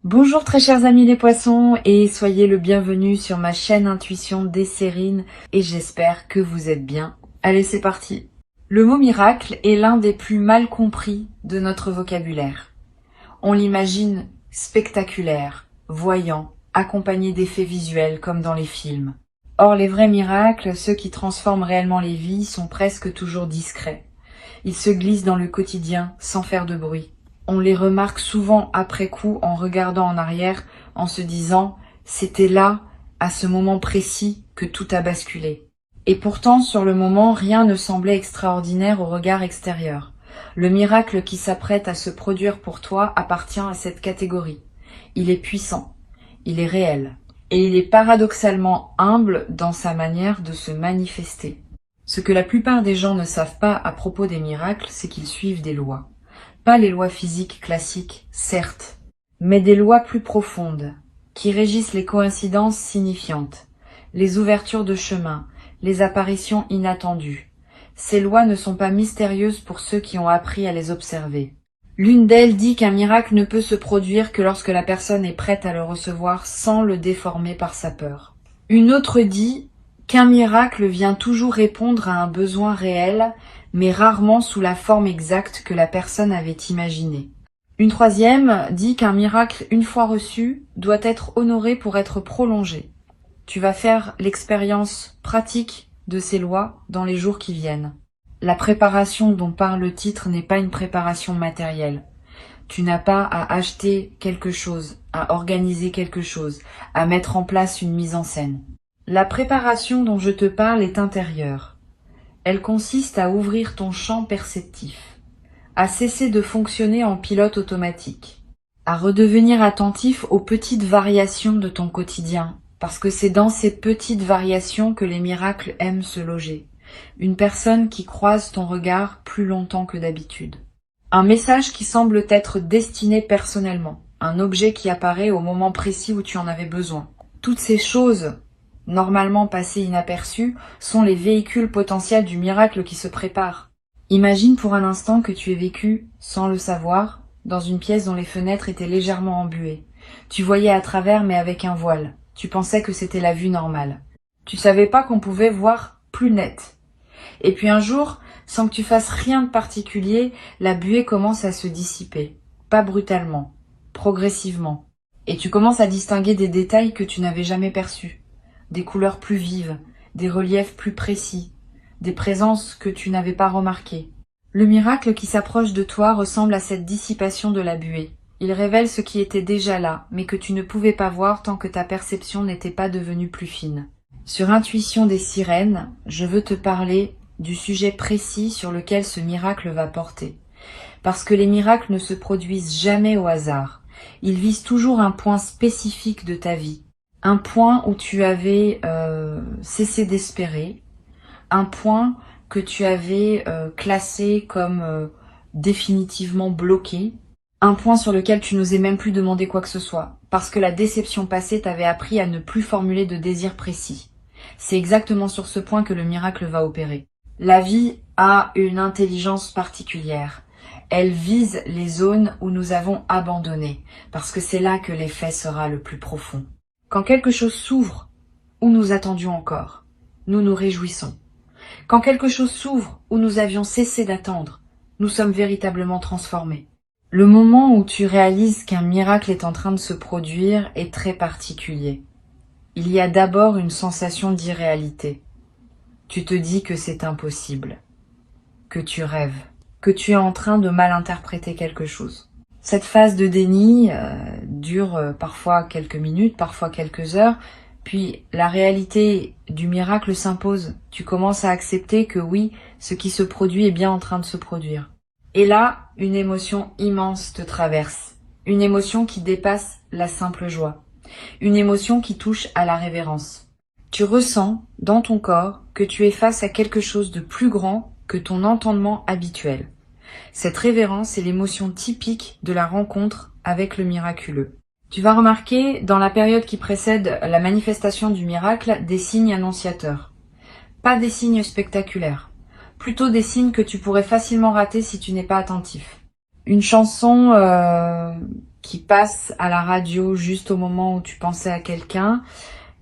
Bonjour très chers amis les poissons et soyez le bienvenu sur ma chaîne Intuition Desserine et j'espère que vous êtes bien. Allez, c'est parti. Le mot miracle est l'un des plus mal compris de notre vocabulaire. On l'imagine spectaculaire, voyant, accompagné d'effets visuels comme dans les films. Or les vrais miracles, ceux qui transforment réellement les vies, sont presque toujours discrets. Ils se glissent dans le quotidien sans faire de bruit. On les remarque souvent après coup en regardant en arrière, en se disant « c'était là, à ce moment précis, que tout a basculé ». Et pourtant, sur le moment, rien ne semblait extraordinaire au regard extérieur. Le miracle qui s'apprête à se produire pour toi appartient à cette catégorie. Il est puissant, il est réel, et il est paradoxalement humble dans sa manière de se manifester. Ce que la plupart des gens ne savent pas à propos des miracles, c'est qu'ils suivent des lois. Pas les lois physiques classiques, certes, mais des lois plus profondes, qui régissent les coïncidences signifiantes, les ouvertures de chemin, les apparitions inattendues. Ces lois ne sont pas mystérieuses pour ceux qui ont appris à les observer. L'une d'elles dit qu'un miracle ne peut se produire que lorsque la personne est prête à le recevoir sans le déformer par sa peur. Une autre dit qu'un miracle vient toujours répondre à un besoin réel, mais rarement sous la forme exacte que la personne avait imaginée. Une troisième dit qu'un miracle, une fois reçu, doit être honoré pour être prolongé. Tu vas faire l'expérience pratique de ces lois dans les jours qui viennent. La préparation dont parle le titre n'est pas une préparation matérielle. Tu n'as pas à acheter quelque chose, à organiser quelque chose, à mettre en place une mise en scène. La préparation dont je te parle est intérieure. Elle consiste à ouvrir ton champ perceptif, à cesser de fonctionner en pilote automatique, à redevenir attentif aux petites variations de ton quotidien, parce que c'est dans ces petites variations que les miracles aiment se loger. Une personne qui croise ton regard plus longtemps que d'habitude. Un message qui semble t'être destiné personnellement, un objet qui apparaît au moment précis où tu en avais besoin. Toutes ces choses normalement passées inaperçues, sont les véhicules potentiels du miracle qui se prépare. Imagine pour un instant que tu aies vécu, sans le savoir, dans une pièce dont les fenêtres étaient légèrement embuées. Tu voyais à travers mais avec un voile. Tu pensais que c'était la vue normale. Tu savais pas qu'on pouvait voir plus net. Et puis un jour, sans que tu fasses rien de particulier, la buée commence à se dissiper. Pas brutalement, progressivement. Et tu commences à distinguer des détails que tu n'avais jamais perçus. Des couleurs plus vives, des reliefs plus précis, des présences que tu n'avais pas remarquées. Le miracle qui s'approche de toi ressemble à cette dissipation de la buée. Il révèle ce qui était déjà là, mais que tu ne pouvais pas voir tant que ta perception n'était pas devenue plus fine. Sur Intuition des sirènes, je veux te parler du sujet précis sur lequel ce miracle va porter. Parce que les miracles ne se produisent jamais au hasard. Ils visent toujours un point spécifique de ta vie. Un point où tu avais cessé d'espérer, un point que tu avais classé comme définitivement bloqué, un point sur lequel tu n'osais même plus demander quoi que ce soit, parce que la déception passée t'avait appris à ne plus formuler de désir précis. C'est exactement sur ce point que le miracle va opérer. La vie a une intelligence particulière. Elle vise les zones où nous avons abandonné, parce que c'est là que l'effet sera le plus profond. Quand quelque chose s'ouvre, où nous attendions encore, nous nous réjouissons. Quand quelque chose s'ouvre, où nous avions cessé d'attendre, nous sommes véritablement transformés. Le moment où tu réalises qu'un miracle est en train de se produire est très particulier. Il y a d'abord une sensation d'irréalité. Tu te dis que c'est impossible, que tu rêves, que tu es en train de mal interpréter quelque chose. Cette phase de déni dure parfois quelques minutes, parfois quelques heures, puis la réalité du miracle s'impose. Tu commences à accepter que oui, ce qui se produit est bien en train de se produire. Et là, une émotion immense te traverse, une émotion qui dépasse la simple joie, une émotion qui touche à la révérence. Tu ressens dans ton corps que tu es face à quelque chose de plus grand que ton entendement habituel. Cette révérence est l'émotion typique de la rencontre avec le miraculeux. Tu vas remarquer, dans la période qui précède la manifestation du miracle, des signes annonciateurs. Pas des signes spectaculaires, plutôt des signes que tu pourrais facilement rater si tu n'es pas attentif. Une chanson qui passe à la radio juste au moment où tu pensais à quelqu'un,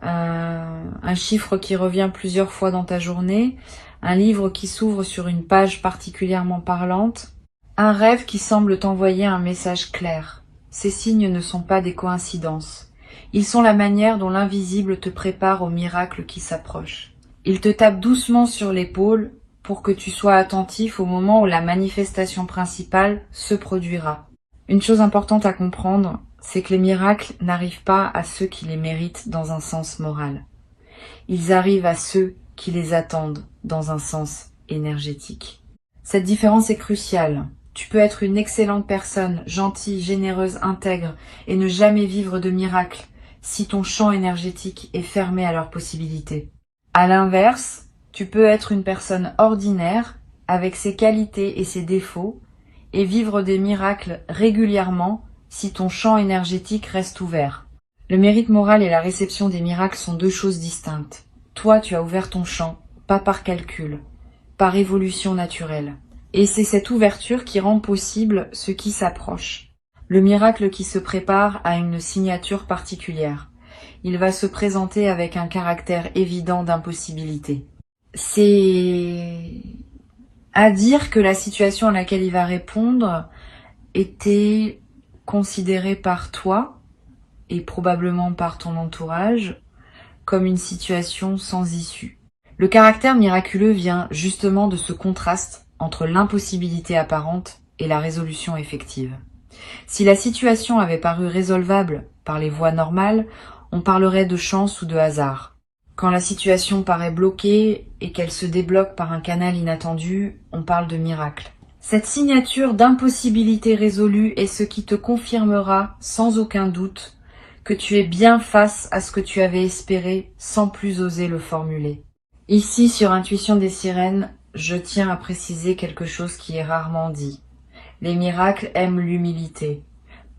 un chiffre qui revient plusieurs fois dans ta journée, un livre qui s'ouvre sur une page particulièrement parlante, un rêve qui semble t'envoyer un message clair. Ces signes ne sont pas des coïncidences. Ils sont la manière dont l'invisible te prépare au miracle qui s'approche. Il te tape doucement sur l'épaule pour que tu sois attentif au moment où la manifestation principale se produira. Une chose importante à comprendre, c'est que les miracles n'arrivent pas à ceux qui les méritent dans un sens moral. Ils arrivent à ceux qui les attendent dans un sens énergétique. Cette différence est cruciale. Tu peux être une excellente personne, gentille, généreuse, intègre, et ne jamais vivre de miracles si ton champ énergétique est fermé à leurs possibilités. À l'inverse, tu peux être une personne ordinaire, avec ses qualités et ses défauts, et vivre des miracles régulièrement si ton champ énergétique reste ouvert. Le mérite moral et la réception des miracles sont deux choses distinctes. Toi, tu as ouvert ton champ, pas par calcul, par évolution naturelle. Et c'est cette ouverture qui rend possible ce qui s'approche. Le miracle qui se prépare a une signature particulière. Il va se présenter avec un caractère évident d'impossibilité. C'est à dire que la situation à laquelle il va répondre était considérée par toi et probablement par ton entourage comme une situation sans issue. Le caractère miraculeux vient justement de ce contraste entre l'impossibilité apparente et la résolution effective. Si la situation avait paru résolvable par les voies normales, on parlerait de chance ou de hasard. Quand la situation paraît bloquée et qu'elle se débloque par un canal inattendu, on parle de miracle. Cette signature d'impossibilité résolue est ce qui te confirmera, sans aucun doute, que tu es bien face à ce que tu avais espéré sans plus oser le formuler. Ici, sur Intuition des Sirènes, je tiens à préciser quelque chose qui est rarement dit. Les miracles aiment l'humilité,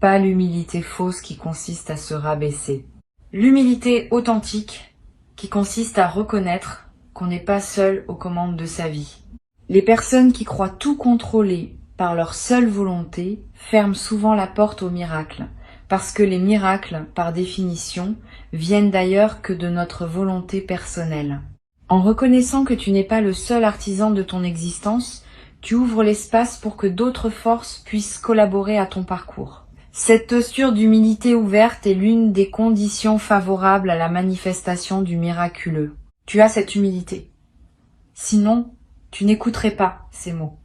pas l'humilité fausse qui consiste à se rabaisser. L'humilité authentique qui consiste à reconnaître qu'on n'est pas seul aux commandes de sa vie. Les personnes qui croient tout contrôler par leur seule volonté ferment souvent la porte aux miracles, parce que les miracles, par définition, viennent d'ailleurs que de notre volonté personnelle. En reconnaissant que tu n'es pas le seul artisan de ton existence, tu ouvres l'espace pour que d'autres forces puissent collaborer à ton parcours. Cette posture d'humilité ouverte est l'une des conditions favorables à la manifestation du miraculeux. Tu as cette humilité. Sinon, tu n'écouterais pas ces mots.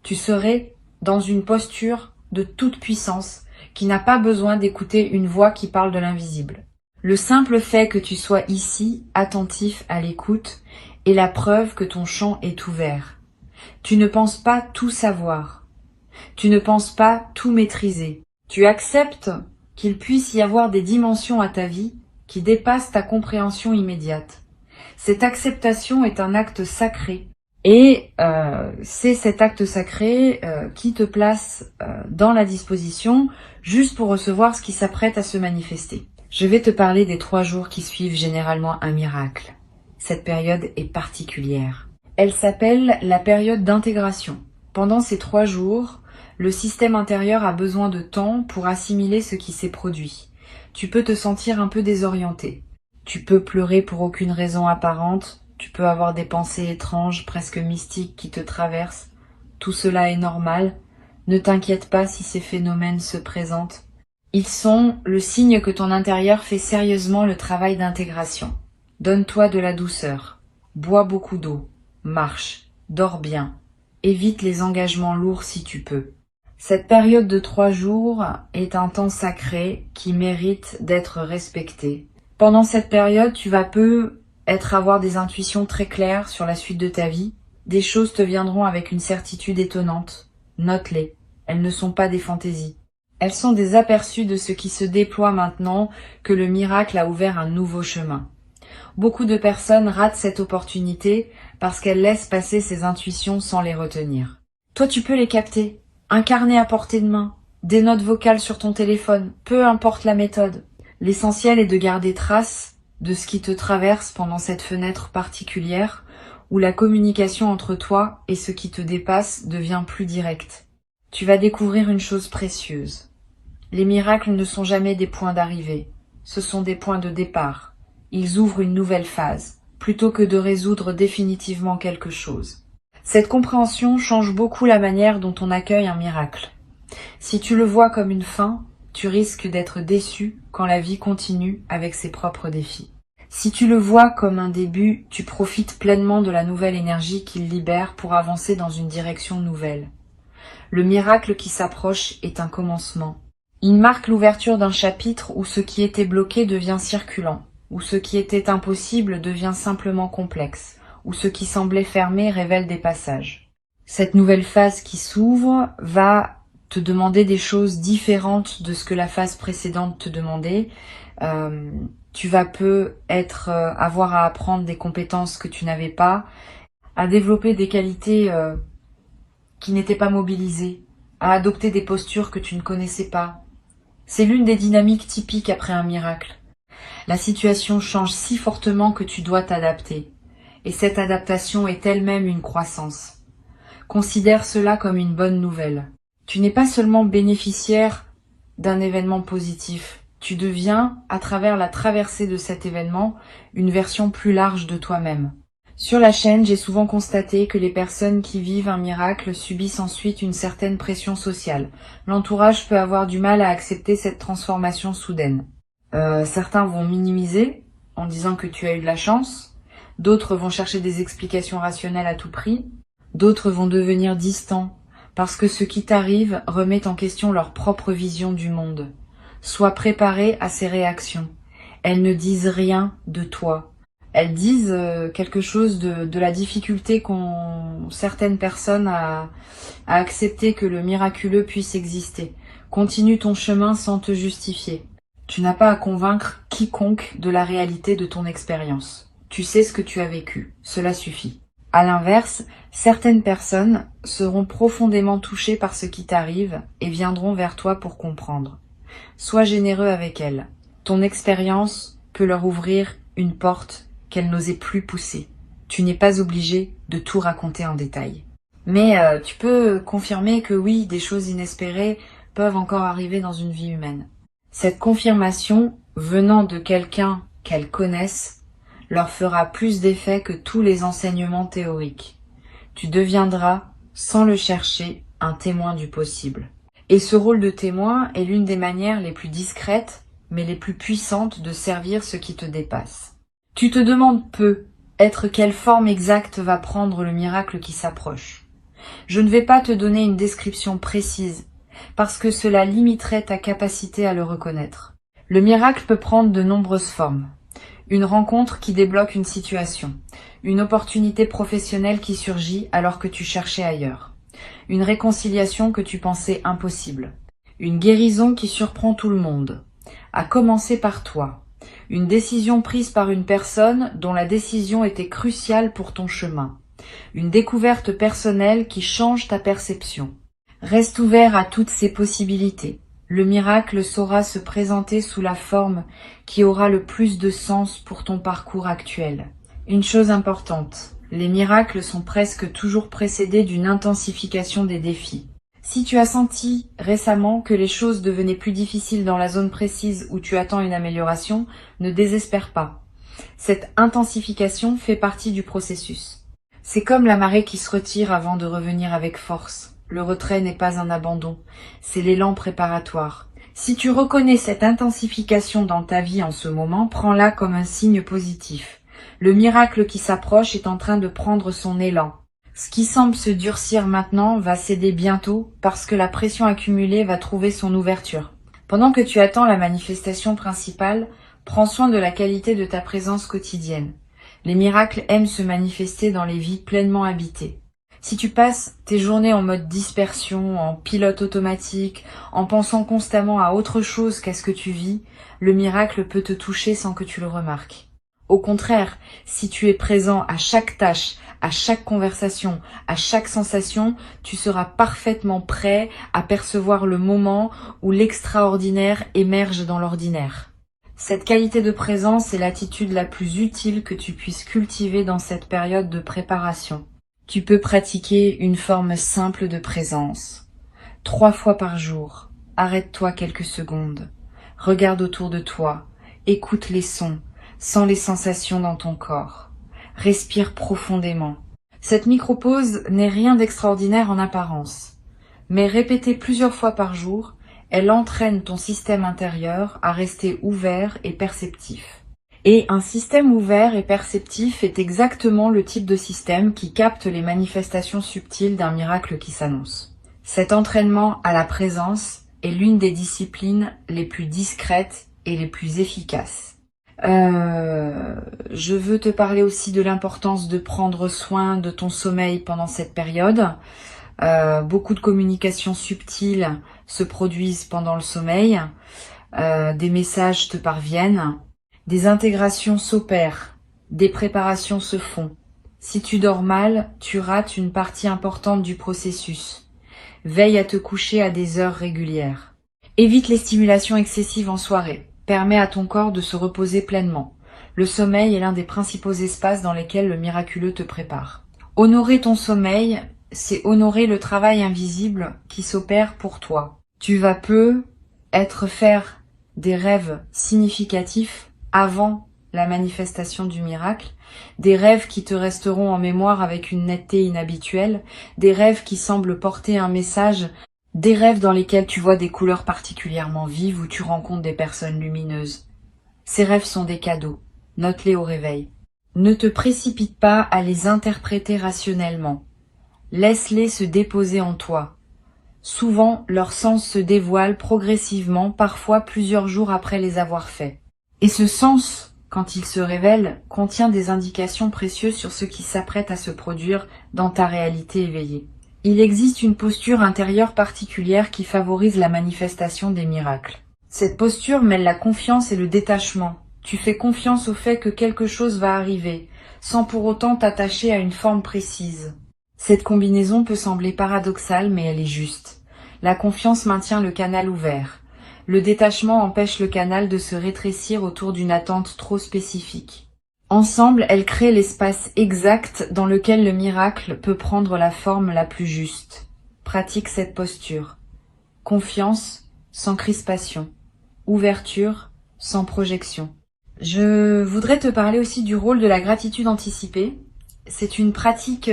Tu serais dans une posture de toute puissance qui n'a pas besoin d'écouter une voix qui parle de l'invisible. Le simple fait que tu sois ici, attentif à l'écoute, est la preuve que ton champ est ouvert. Tu ne penses pas tout savoir. Tu ne penses pas tout maîtriser. Tu acceptes qu'il puisse y avoir des dimensions à ta vie qui dépassent ta compréhension immédiate. Cette acceptation est un acte sacré et c'est cet acte sacré qui te place dans la disposition juste pour recevoir ce qui s'apprête à se manifester. Je vais te parler des 3 jours qui suivent généralement un miracle. Cette période est particulière. Elle s'appelle la période d'intégration. Pendant ces 3 jours, le système intérieur a besoin de temps pour assimiler ce qui s'est produit. Tu peux te sentir un peu désorienté. Tu peux pleurer pour aucune raison apparente. Tu peux avoir des pensées étranges, presque mystiques qui te traversent. Tout cela est normal. Ne t'inquiète pas si ces phénomènes se présentent. Ils sont le signe que ton intérieur fait sérieusement le travail d'intégration. Donne-toi de la douceur. Bois beaucoup d'eau. Marche. Dors bien. Évite les engagements lourds si tu peux. Cette période de 3 jours est un temps sacré qui mérite d'être respecté. Pendant cette période, tu vas avoir des intuitions très claires sur la suite de ta vie. Des choses te viendront avec une certitude étonnante. Note-les. Elles ne sont pas des fantaisies. Elles sont des aperçus de ce qui se déploie maintenant que le miracle a ouvert un nouveau chemin. Beaucoup de personnes ratent cette opportunité parce qu'elles laissent passer ces intuitions sans les retenir. Toi, tu peux les capter. Un carnet à portée de main, des notes vocales sur ton téléphone, peu importe la méthode. L'essentiel est de garder trace de ce qui te traverse pendant cette fenêtre particulière où la communication entre toi et ce qui te dépasse devient plus directe. Tu vas découvrir une chose précieuse. Les miracles ne sont jamais des points d'arrivée, ce sont des points de départ. Ils ouvrent une nouvelle phase, plutôt que de résoudre définitivement quelque chose. Cette compréhension change beaucoup la manière dont on accueille un miracle. Si tu le vois comme une fin, tu risques d'être déçu quand la vie continue avec ses propres défis. Si tu le vois comme un début, tu profites pleinement de la nouvelle énergie qu'il libère pour avancer dans une direction nouvelle. Le miracle qui s'approche est un commencement. Il marque l'ouverture d'un chapitre où ce qui était bloqué devient circulant, où ce qui était impossible devient simplement complexe, où ce qui semblait fermé révèle des passages. Cette nouvelle phase qui s'ouvre va te demander des choses différentes de ce que la phase précédente te demandait. Tu vas peut-être avoir à apprendre des compétences que tu n'avais pas, à développer des qualités qui n'étaient pas mobilisées, à adopter des postures que tu ne connaissais pas. C'est l'une des dynamiques typiques après un miracle. La situation change si fortement que tu dois t'adapter. Et cette adaptation est elle-même une croissance. Considère cela comme une bonne nouvelle. Tu n'es pas seulement bénéficiaire d'un événement positif. Tu deviens, à travers la traversée de cet événement, une version plus large de toi-même. Sur la chaîne, j'ai souvent constaté que les personnes qui vivent un miracle subissent ensuite une certaine pression sociale. L'entourage peut avoir du mal à accepter cette transformation soudaine. Certains vont minimiser en disant que tu as eu de la chance, d'autres vont chercher des explications rationnelles à tout prix, d'autres vont devenir distants parce que ce qui t'arrive remet en question leur propre vision du monde. Sois préparé à ces réactions. Elles ne disent rien de toi. Elles disent quelque chose de la difficulté qu'ont certaines personnes à accepter que le miraculeux puisse exister. Continue ton chemin sans te justifier. Tu n'as pas à convaincre quiconque de la réalité de ton expérience. Tu sais ce que tu as vécu. Cela suffit. À l'inverse, certaines personnes seront profondément touchées par ce qui t'arrive et viendront vers toi pour comprendre. Sois généreux avec elles. Ton expérience peut leur ouvrir une porte qu'elles n'osaient plus pousser. Tu n'es pas obligé de tout raconter en détail. Mais tu peux confirmer que oui, des choses inespérées peuvent encore arriver dans une vie humaine. Cette confirmation, venant de quelqu'un qu'elles connaissent, leur fera plus d'effet que tous les enseignements théoriques. Tu deviendras, sans le chercher, un témoin du possible. Et ce rôle de témoin est l'une des manières les plus discrètes, mais les plus puissantes de servir ce qui te dépasse. Tu te demandes être quelle forme exacte va prendre le miracle qui s'approche. Je ne vais pas te donner une description précise, parce que cela limiterait ta capacité à le reconnaître. Le miracle peut prendre de nombreuses formes. Une rencontre qui débloque une situation, une opportunité professionnelle qui surgit alors que tu cherchais ailleurs, une réconciliation que tu pensais impossible, une guérison qui surprend tout le monde, à commencer par toi, une décision prise par une personne dont la décision était cruciale pour ton chemin, une découverte personnelle qui change ta perception. Reste ouvert à toutes ces possibilités. Le miracle saura se présenter sous la forme qui aura le plus de sens pour ton parcours actuel. Une chose importante, les miracles sont presque toujours précédés d'une intensification des défis. Si tu as senti récemment que les choses devenaient plus difficiles dans la zone précise où tu attends une amélioration, ne désespère pas. Cette intensification fait partie du processus. C'est comme la marée qui se retire avant de revenir avec force. Le retrait n'est pas un abandon, c'est l'élan préparatoire. Si tu reconnais cette intensification dans ta vie en ce moment, prends-la comme un signe positif. Le miracle qui s'approche est en train de prendre son élan. Ce qui semble se durcir maintenant va céder bientôt parce que la pression accumulée va trouver son ouverture. Pendant que tu attends la manifestation principale, prends soin de la qualité de ta présence quotidienne. Les miracles aiment se manifester dans les vies pleinement habitées. Si tu passes tes journées en mode dispersion, en pilote automatique, en pensant constamment à autre chose qu'à ce que tu vis, le miracle peut te toucher sans que tu le remarques. Au contraire, si tu es présent à chaque tâche, à chaque conversation, à chaque sensation, tu seras parfaitement prêt à percevoir le moment où l'extraordinaire émerge dans l'ordinaire. Cette qualité de présence est l'attitude la plus utile que tu puisses cultiver dans cette période de préparation. Tu peux pratiquer une forme simple de présence. 3 fois par jour. Arrête-toi quelques secondes. Regarde autour de toi. Écoute les sons. Sens les sensations dans ton corps. Respire profondément. Cette micro-pause n'est rien d'extraordinaire en apparence. Mais répétée plusieurs fois par jour, elle entraîne ton système intérieur à rester ouvert et perceptif. Et un système ouvert et perceptif est exactement le type de système qui capte les manifestations subtiles d'un miracle qui s'annonce. Cet entraînement à la présence est l'une des disciplines les plus discrètes et les plus efficaces. Je veux te parler aussi de l'importance de prendre soin de ton sommeil pendant cette période. Beaucoup de communications subtiles se produisent pendant le sommeil. Des messages te parviennent. Des intégrations s'opèrent, des préparations se font. Si tu dors mal, tu rates une partie importante du processus. Veille à te coucher à des heures régulières. Évite les stimulations excessives en soirée. Permets à ton corps de se reposer pleinement. Le sommeil est l'un des principaux espaces dans lesquels le miraculeux te prépare. Honorer ton sommeil, c'est honorer le travail invisible qui s'opère pour toi. Tu vas peu faire des rêves significatifs avant la manifestation du miracle, des rêves qui te resteront en mémoire avec une netteté inhabituelle, des rêves qui semblent porter un message, des rêves dans lesquels tu vois des couleurs particulièrement vives où tu rencontres des personnes lumineuses. Ces rêves sont des cadeaux, note-les au réveil. Ne te précipite pas à les interpréter rationnellement. Laisse-les se déposer en toi. Souvent, leur sens se dévoile progressivement, parfois plusieurs jours après les avoir faits. Et ce sens, quand il se révèle, contient des indications précieuses sur ce qui s'apprête à se produire dans ta réalité éveillée. Il existe une posture intérieure particulière qui favorise la manifestation des miracles. Cette posture mêle la confiance et le détachement. Tu fais confiance au fait que quelque chose va arriver, sans pour autant t'attacher à une forme précise. Cette combinaison peut sembler paradoxale, mais elle est juste. La confiance maintient le canal ouvert. Le détachement empêche le canal de se rétrécir autour d'une attente trop spécifique. Ensemble, elles créent l'espace exact dans lequel le miracle peut prendre la forme la plus juste. Pratique cette posture. Confiance sans crispation. Ouverture sans projection. Je voudrais te parler aussi du rôle de la gratitude anticipée. C'est une pratique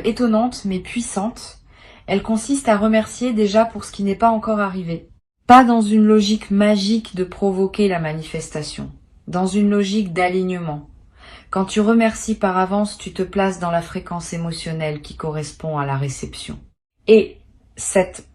étonnante mais puissante. Elle consiste à remercier déjà pour ce qui n'est pas encore arrivé. Pas dans une logique magique de provoquer la manifestation, dans une logique d'alignement. Quand tu remercies par avance, tu te places dans la fréquence émotionnelle qui correspond à la réception. Et cette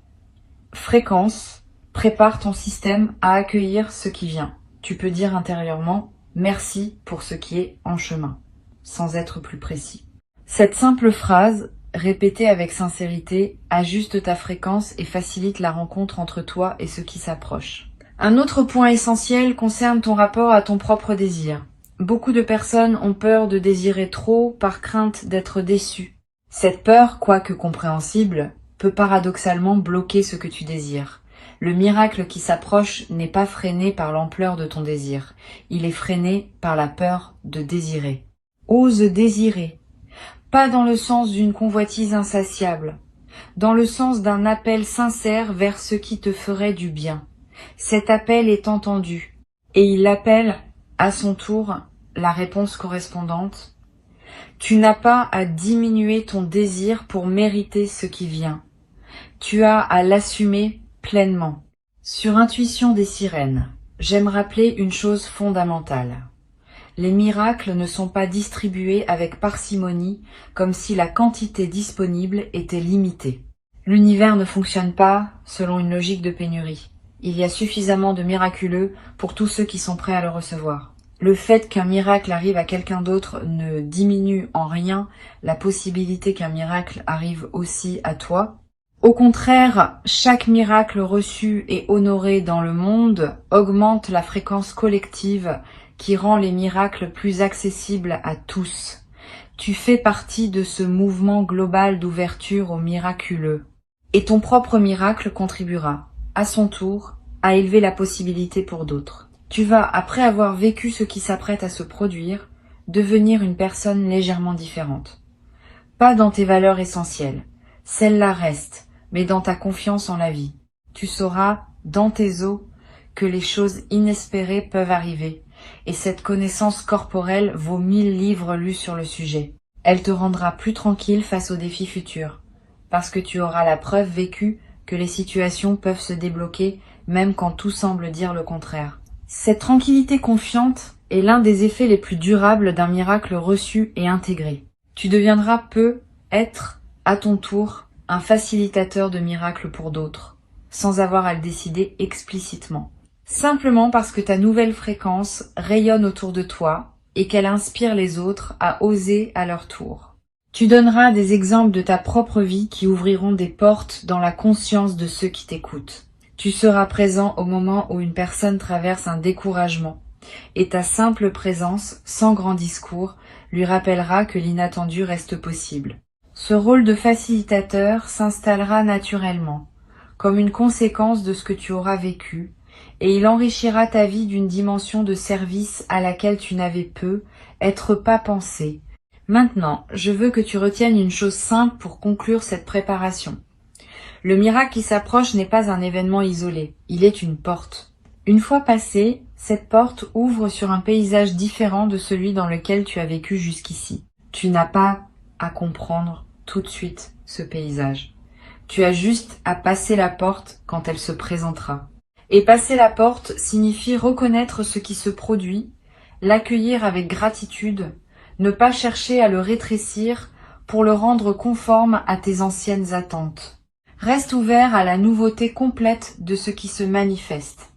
fréquence prépare ton système à accueillir ce qui vient. Tu peux dire intérieurement « merci pour ce qui est en chemin », sans être plus précis. Cette simple phrase, répétée avec sincérité, ajuste ta fréquence et facilite la rencontre entre toi et ce qui s'approche. Un autre point essentiel concerne ton rapport à ton propre désir. Beaucoup de personnes ont peur de désirer trop par crainte d'être déçues. Cette peur, quoique compréhensible, peut paradoxalement bloquer ce que tu désires. Le miracle qui s'approche n'est pas freiné par l'ampleur de ton désir. Il est freiné par la peur de désirer. Ose désirer. Pas dans le sens d'une convoitise insatiable, dans le sens d'un appel sincère vers ce qui te ferait du bien. Cet appel est entendu, et il appelle, à son tour, la réponse correspondante. Tu n'as pas à diminuer ton désir pour mériter ce qui vient. Tu as à l'assumer pleinement. Sur Intuition des sirènes, j'aime rappeler une chose fondamentale. Les miracles ne sont pas distribués avec parcimonie, comme si la quantité disponible était limitée. L'univers ne fonctionne pas selon une logique de pénurie. Il y a suffisamment de miraculeux pour tous ceux qui sont prêts à le recevoir. Le fait qu'un miracle arrive à quelqu'un d'autre ne diminue en rien la possibilité qu'un miracle arrive aussi à toi. Au contraire, chaque miracle reçu et honoré dans le monde augmente la fréquence collective qui rend les miracles plus accessibles à tous. Tu fais partie de ce mouvement global d'ouverture au miraculeux. Et ton propre miracle contribuera, à son tour, à élever la possibilité pour d'autres. Tu vas, après avoir vécu ce qui s'apprête à se produire, devenir une personne légèrement différente. Pas dans tes valeurs essentielles. Celles-là restent. mais dans ta confiance en la vie. Tu sauras, dans tes os, que les choses inespérées peuvent arriver, et cette connaissance corporelle vaut 1000 livres lus sur le sujet. Elle te rendra plus tranquille face aux défis futurs, parce que tu auras la preuve vécue que les situations peuvent se débloquer même quand tout semble dire le contraire. Cette tranquillité confiante est l'un des effets les plus durables d'un miracle reçu et intégré. Tu deviendras être, à ton tour, un facilitateur de miracles pour d'autres, sans avoir à le décider explicitement. Simplement parce que ta nouvelle fréquence rayonne autour de toi et qu'elle inspire les autres à oser à leur tour. Tu donneras des exemples de ta propre vie qui ouvriront des portes dans la conscience de ceux qui t'écoutent. Tu seras présent au moment où une personne traverse un découragement, et ta simple présence, sans grand discours, lui rappellera que l'inattendu reste possible. Ce rôle de facilitateur s'installera naturellement, comme une conséquence de ce que tu auras vécu, et il enrichira ta vie d'une dimension de service à laquelle tu n'avais pas pensé. Maintenant, je veux que tu retiennes une chose simple pour conclure cette préparation. Le miracle qui s'approche n'est pas un événement isolé, il est une porte. Une fois passée, cette porte ouvre sur un paysage différent de celui dans lequel tu as vécu jusqu'ici. Tu n'as pas à comprendre tout de suite ce paysage. Tu as juste à passer la porte quand elle se présentera. Et passer la porte signifie reconnaître ce qui se produit, l'accueillir avec gratitude, ne pas chercher à le rétrécir pour le rendre conforme à tes anciennes attentes. Reste ouvert à la nouveauté complète de ce qui se manifeste.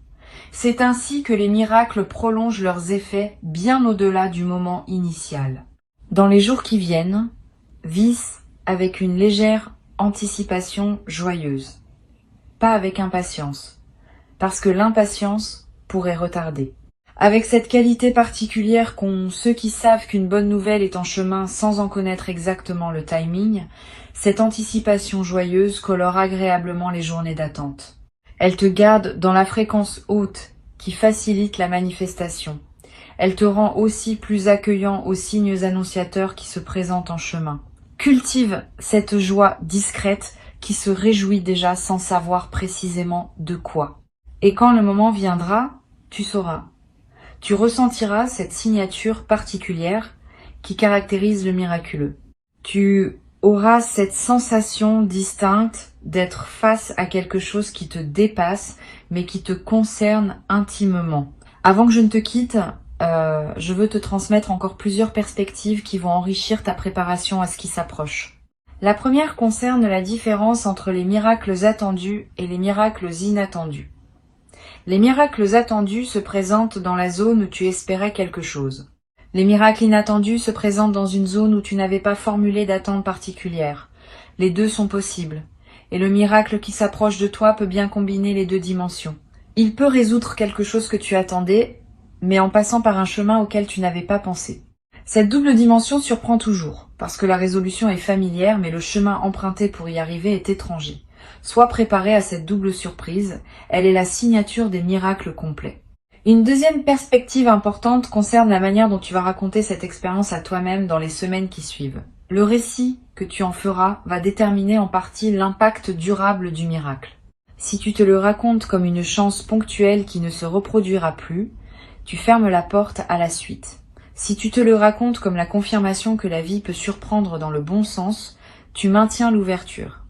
C'est ainsi que les miracles prolongent leurs effets bien au-delà du moment initial. Dans les jours qui viennent, vis avec une légère anticipation joyeuse, pas avec impatience, parce que l'impatience pourrait retarder. Avec cette qualité particulière qu'ont ceux qui savent qu'une bonne nouvelle est en chemin sans en connaître exactement le timing, cette anticipation joyeuse colore agréablement les journées d'attente. Elle te garde dans la fréquence haute qui facilite la manifestation. Elle te rend aussi plus accueillant aux signes annonciateurs qui se présentent en chemin. Cultive cette joie discrète qui se réjouit déjà sans savoir précisément de quoi. Et quand le moment viendra, tu sauras. Tu ressentiras cette signature particulière qui caractérise le miraculeux. Tu auras cette sensation distincte d'être face à quelque chose qui te dépasse, mais qui te concerne intimement. Avant que je ne te quitte, je veux te transmettre encore plusieurs perspectives qui vont enrichir ta préparation à ce qui s'approche. La première concerne la différence entre les miracles attendus et les miracles inattendus. Les miracles attendus se présentent dans la zone où tu espérais quelque chose. Les miracles inattendus se présentent dans une zone où tu n'avais pas formulé d'attente particulière. Les deux sont possibles, et le miracle qui s'approche de toi peut bien combiner les deux dimensions. Il peut résoudre quelque chose que tu attendais, mais en passant par un chemin auquel tu n'avais pas pensé. Cette double dimension surprend toujours, parce que la résolution est familière, mais le chemin emprunté pour y arriver est étranger. Sois préparé à cette double surprise, elle est la signature des miracles complets. Une deuxième perspective importante concerne la manière dont tu vas raconter cette expérience à toi-même dans les semaines qui suivent. Le récit que tu en feras va déterminer en partie l'impact durable du miracle. Si tu te le racontes comme une chance ponctuelle qui ne se reproduira plus, tu fermes la porte à la suite. Si tu te le racontes comme la confirmation que la vie peut surprendre dans le bon sens, tu maintiens l'ouverture.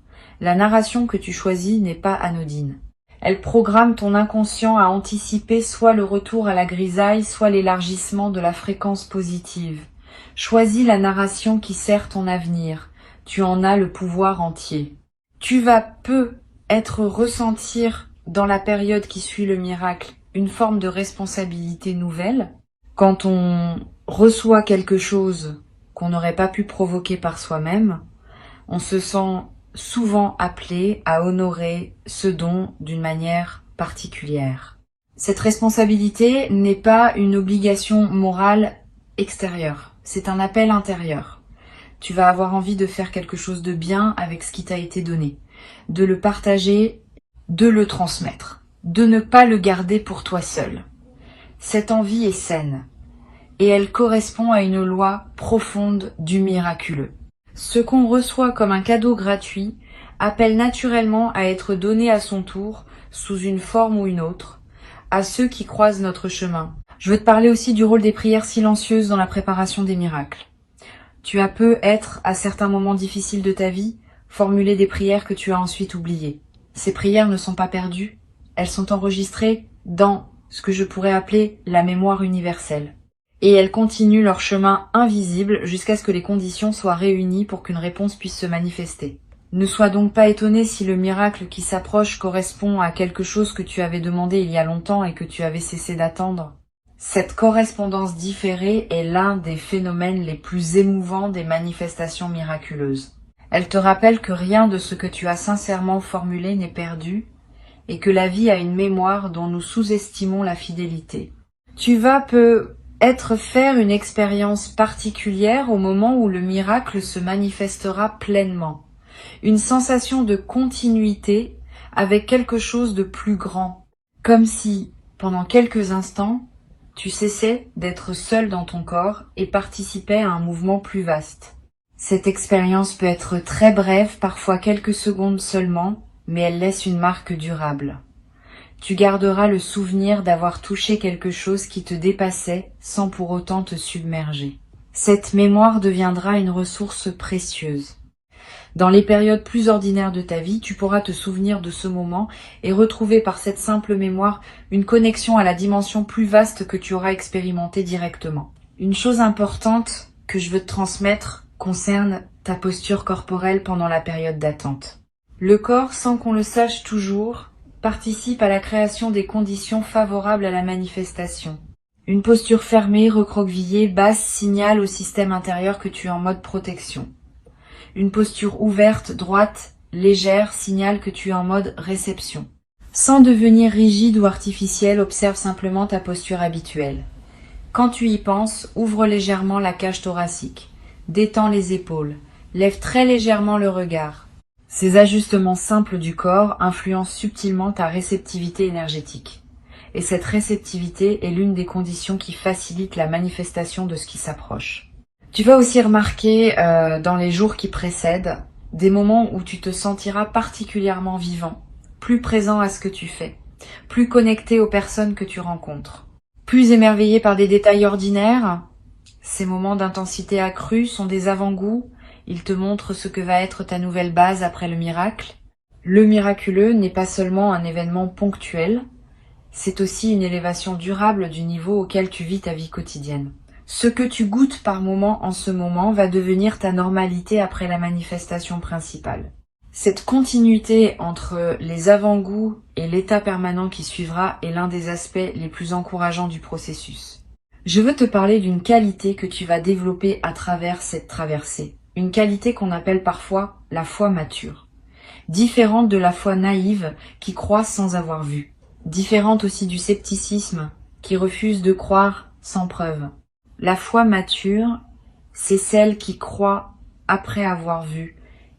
La narration que tu choisis n'est pas anodine. Elle programme ton inconscient à anticiper soit le retour à la grisaille, soit l'élargissement de la fréquence positive. Choisis la narration qui sert ton avenir. Tu en as le pouvoir entier. Tu vas peut-être ressentir dans la période qui suit le miracle une forme de responsabilité nouvelle. Quand on reçoit quelque chose qu'on n'aurait pas pu provoquer par soi-même, on se sent souvent appelé à honorer ce don d'une manière particulière. Cette responsabilité n'est pas une obligation morale extérieure, c'est un appel intérieur. Tu vas avoir envie de faire quelque chose de bien avec ce qui t'a été donné, de le partager, de le transmettre, de ne pas le garder pour toi seul. Cette envie est saine, et elle correspond à une loi profonde du miraculeux. Ce qu'on reçoit comme un cadeau gratuit appelle naturellement à être donné à son tour, sous une forme ou une autre, à ceux qui croisent notre chemin. Je veux te parler aussi du rôle des prières silencieuses dans la préparation des miracles. Tu as peut-être, à certains moments difficiles de ta vie, formulé des prières que tu as ensuite oubliées. Ces prières ne sont pas perdues, elles sont enregistrées dans ce que je pourrais appeler la mémoire universelle. Et elles continuent leur chemin invisible jusqu'à ce que les conditions soient réunies pour qu'une réponse puisse se manifester. Ne sois donc pas étonné si le miracle qui s'approche correspond à quelque chose que tu avais demandé il y a longtemps et que tu avais cessé d'attendre. Cette correspondance différée est l'un des phénomènes les plus émouvants des manifestations miraculeuses. Elle te rappelle que rien de ce que tu as sincèrement formulé n'est perdu et que la vie a une mémoire dont nous sous-estimons la fidélité. Tu vas peut-être faire une expérience particulière au moment où le miracle se manifestera pleinement. Une sensation de continuité avec quelque chose de plus grand, comme si, pendant quelques instants, tu cessais d'être seul dans ton corps et participais à un mouvement plus vaste. Cette expérience peut être très brève, parfois quelques secondes seulement, mais elle laisse une marque durable. Tu garderas le souvenir d'avoir touché quelque chose qui te dépassait sans pour autant te submerger. Cette mémoire deviendra une ressource précieuse. Dans les périodes plus ordinaires de ta vie, tu pourras te souvenir de ce moment et retrouver par cette simple mémoire une connexion à la dimension plus vaste que tu auras expérimentée directement. Une chose importante que je veux te transmettre concerne ta posture corporelle pendant la période d'attente. Le corps, sans qu'on le sache toujours, participe à la création des conditions favorables à la manifestation. Une posture fermée, recroquevillée, basse signale au système intérieur que tu es en mode protection. Une posture ouverte, droite, légère signale que tu es en mode réception. Sans devenir rigide ou artificiel, observe simplement ta posture habituelle. Quand tu y penses, ouvre légèrement la cage thoracique, détends les épaules, lève très légèrement le regard. Ces ajustements simples du corps influencent subtilement ta réceptivité énergétique. Et cette réceptivité est l'une des conditions qui facilitent la manifestation de ce qui s'approche. Tu vas aussi remarquer dans les jours qui précèdent des moments où tu te sentiras particulièrement vivant, plus présent à ce que tu fais, plus connecté aux personnes que tu rencontres, plus émerveillé par des détails ordinaires. Ces moments d'intensité accrue sont des avant-goûts, ils te montrent ce que va être ta nouvelle base après le miracle. Le miraculeux n'est pas seulement un événement ponctuel, c'est aussi une élévation durable du niveau auquel tu vis ta vie quotidienne. Ce que tu goûtes par moment en ce moment va devenir ta normalité après la manifestation principale. Cette continuité entre les avant-goûts et l'état permanent qui suivra est l'un des aspects les plus encourageants du processus. Je veux te parler d'une qualité que tu vas développer à travers cette traversée. Une qualité qu'on appelle parfois la foi mature. Différente de la foi naïve qui croit sans avoir vu. Différente aussi du scepticisme qui refuse de croire sans preuve. La foi mature, c'est celle qui croit après avoir vu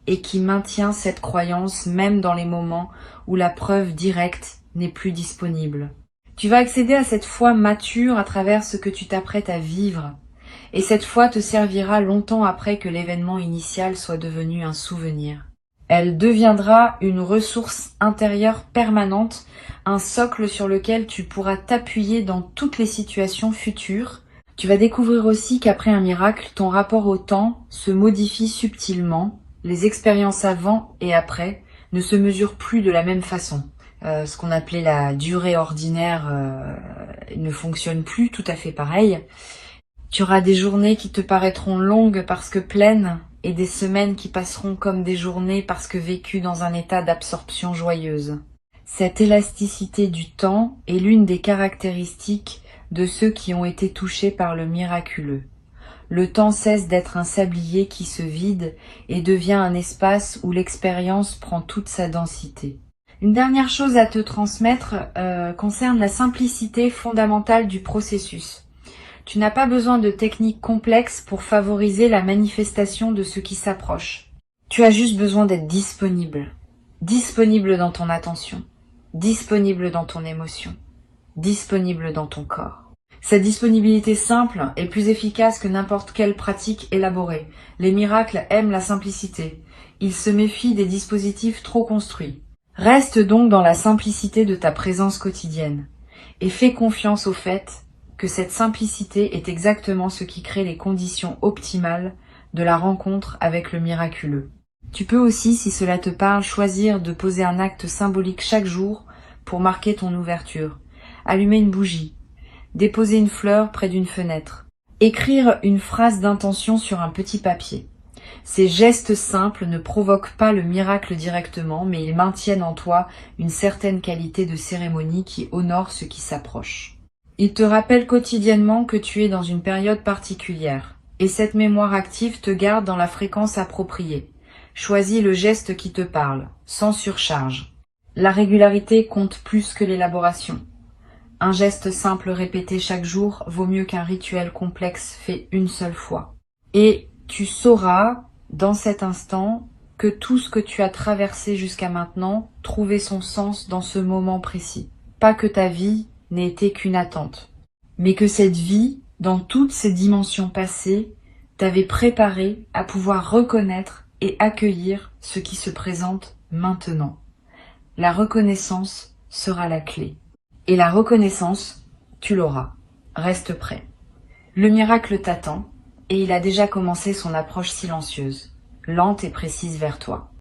et qui maintient cette croyance même dans les moments où la preuve directe n'est plus disponible. Tu vas accéder à cette foi mature à travers ce que tu t'apprêtes à vivre, et cette foi te servira longtemps après que l'événement initial soit devenu un souvenir. Elle deviendra une ressource intérieure permanente, un socle sur lequel tu pourras t'appuyer dans toutes les situations futures. Tu vas découvrir aussi qu'après un miracle, ton rapport au temps se modifie subtilement. Les expériences avant et après ne se mesurent plus de la même façon. Ce qu'on appelait la durée ordinaire ne fonctionne plus tout à fait pareil. Tu auras des journées qui te paraîtront longues parce que pleines et des semaines qui passeront comme des journées parce que vécues dans un état d'absorption joyeuse. Cette élasticité du temps est l'une des caractéristiques de ceux qui ont été touchés par le miraculeux. Le temps cesse d'être un sablier qui se vide et devient un espace où l'expérience prend toute sa densité. Une dernière chose à te transmettre concerne la simplicité fondamentale du processus. Tu n'as pas besoin de techniques complexes pour favoriser la manifestation de ce qui s'approche. Tu as juste besoin d'être disponible. Disponible dans ton attention, disponible dans ton émotion, disponible dans ton corps. Cette disponibilité simple est plus efficace que n'importe quelle pratique élaborée. Les miracles aiment la simplicité. Ils se méfient des dispositifs trop construits. Reste donc dans la simplicité de ta présence quotidienne et fais confiance au fait que cette simplicité est exactement ce qui crée les conditions optimales de la rencontre avec le miraculeux. Tu peux aussi, si cela te parle, choisir de poser un acte symbolique chaque jour pour marquer ton ouverture. Allumer une bougie, déposer une fleur près d'une fenêtre, écrire une phrase d'intention sur un petit papier. Ces gestes simples ne provoquent pas le miracle directement, mais ils maintiennent en toi une certaine qualité de cérémonie qui honore ce qui s'approche. Ils te rappellent quotidiennement que tu es dans une période particulière, et cette mémoire active te garde dans la fréquence appropriée. Choisis le geste qui te parle, sans surcharge. La régularité compte plus que l'élaboration. Un geste simple répété chaque jour vaut mieux qu'un rituel complexe fait une seule fois. Et tu sauras, dans cet instant, que tout ce que tu as traversé jusqu'à maintenant trouvait son sens dans ce moment précis. Pas que ta vie n'ait été qu'une attente, mais que cette vie, dans toutes ses dimensions passées, t'avait préparé à pouvoir reconnaître et accueillir ce qui se présente maintenant. La reconnaissance sera la clé. Et la reconnaissance, tu l'auras. Reste prêt. Le miracle t'attend, et il a déjà commencé son approche silencieuse, lente et précise vers toi.